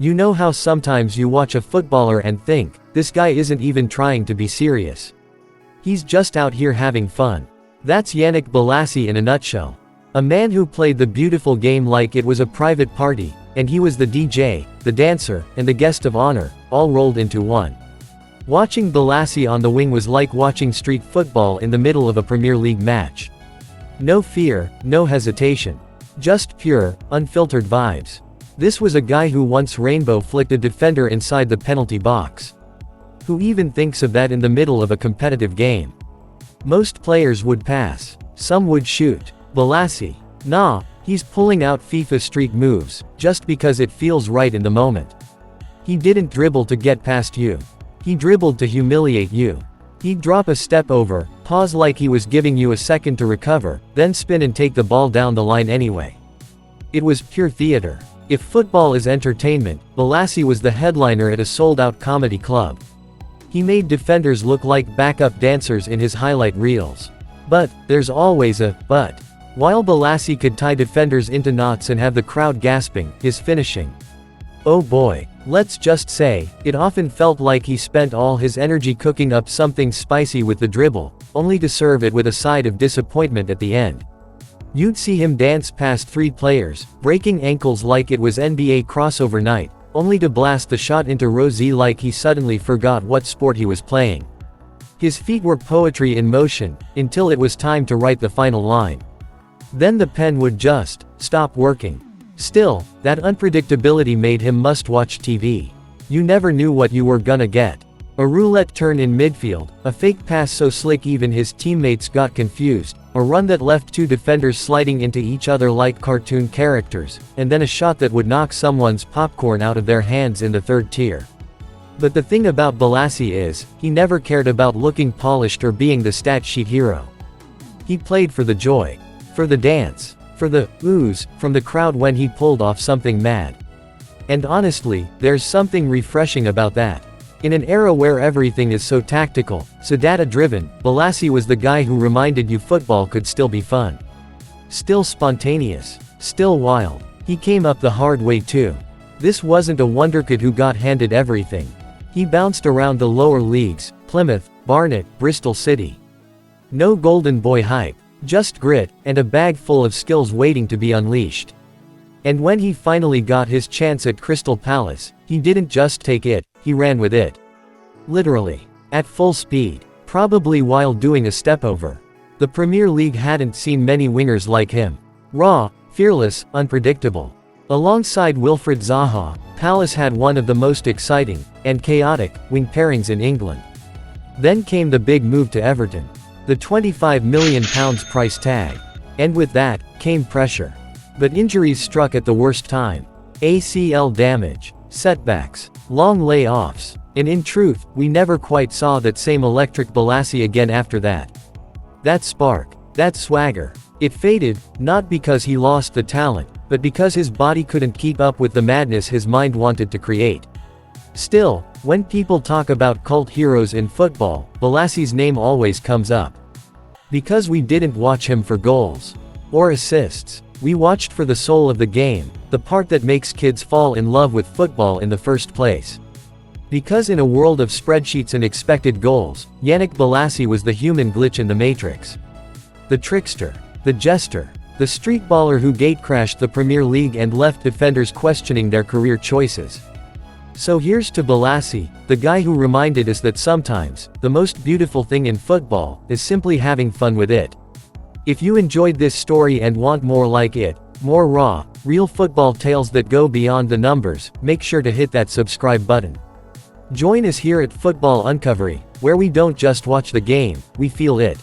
You know how sometimes you watch a footballer and think, this guy isn't even trying to be serious. He's just out here having fun. That's Yannick Bolasie in a nutshell. A man who played the beautiful game like it was a private party, and he was the DJ, the dancer, and the guest of honor, all rolled into one. Watching Bolasie on the wing was like watching street football in the middle of a Premier League match. No fear, no hesitation. Just pure, unfiltered vibes. This was a guy who once rainbow flicked a defender inside the penalty box. Who even thinks of that in the middle of a competitive game? Most players would pass. Some would shoot. Bolasie, nah, he's pulling out FIFA street moves, just because it feels right in the moment. He didn't dribble to get past you. He dribbled to humiliate you. He'd drop a step over, pause like he was giving you a second to recover, then spin and take the ball down the line anyway. It was pure theater. If football is entertainment, Bolasie was the headliner at a sold-out comedy club. He made defenders look like backup dancers in his highlight reels. But, there's always a but. While Bolasie could tie defenders into knots and have the crowd gasping, his finishing. Oh boy. Let's just say, it often felt like he spent all his energy cooking up something spicy with the dribble, only to serve it with a side of disappointment at the end. You'd see him dance past 3 players, breaking ankles like it was NBA crossover night, only to blast the shot into row Z like he suddenly forgot what sport he was playing. His feet were poetry in motion, until it was time to write the final line. Then the pen would just stop working. Still, that unpredictability made him must-watch TV. You never knew what you were gonna get. A roulette turn in midfield, a fake pass so slick even his teammates got confused, a run that left 2 defenders sliding into each other like cartoon characters, and then a shot that would knock someone's popcorn out of their hands in the 3rd tier. But the thing about Bolasie is, he never cared about looking polished or being the stat sheet hero. He played for the joy. For the dance. For the ooze from the crowd when he pulled off something mad. And honestly, there's something refreshing about that. In an era where everything is so tactical, so data-driven, Bolasie was the guy who reminded you football could still be fun. Still spontaneous. Still wild. He came up the hard way too. This wasn't a wonderkid who got handed everything. He bounced around the lower leagues, Plymouth, Barnet, Bristol City. No golden boy hype. Just grit, and a bag full of skills waiting to be unleashed. And when he finally got his chance at Crystal Palace, he didn't just take it, he ran with it. Literally. At full speed. Probably while doing a stepover. The Premier League hadn't seen many wingers like him. Raw, fearless, unpredictable. Alongside Wilfried Zaha, Palace had one of the most exciting, and chaotic, wing pairings in England. Then came the big move to Everton. The £25 million price tag. And with that, came pressure. But injuries struck at the worst time. ACL damage, setbacks, long layoffs, and in truth, we never quite saw that same electric Bolasie again after that. That spark, that swagger, it faded, not because he lost the talent, but because his body couldn't keep up with the madness his mind wanted to create. Still, when people talk about cult heroes in football, Bolasie's name always comes up. Because we didn't watch him for goals. Or assists. We watched for the soul of the game, the part that makes kids fall in love with football in the first place. Because in a world of spreadsheets and expected goals, Yannick Bolasie was the human glitch in the matrix. The trickster. The jester. The streetballer who gatecrashed the Premier League and left defenders questioning their career choices. So here's to Bolasie, the guy who reminded us that sometimes, the most beautiful thing in football, is simply having fun with it. If you enjoyed this story and want more like it, more raw, real football tales that go beyond the numbers, make sure to hit that subscribe button. Join us here at Football Uncovery, where we don't just watch the game, we feel it.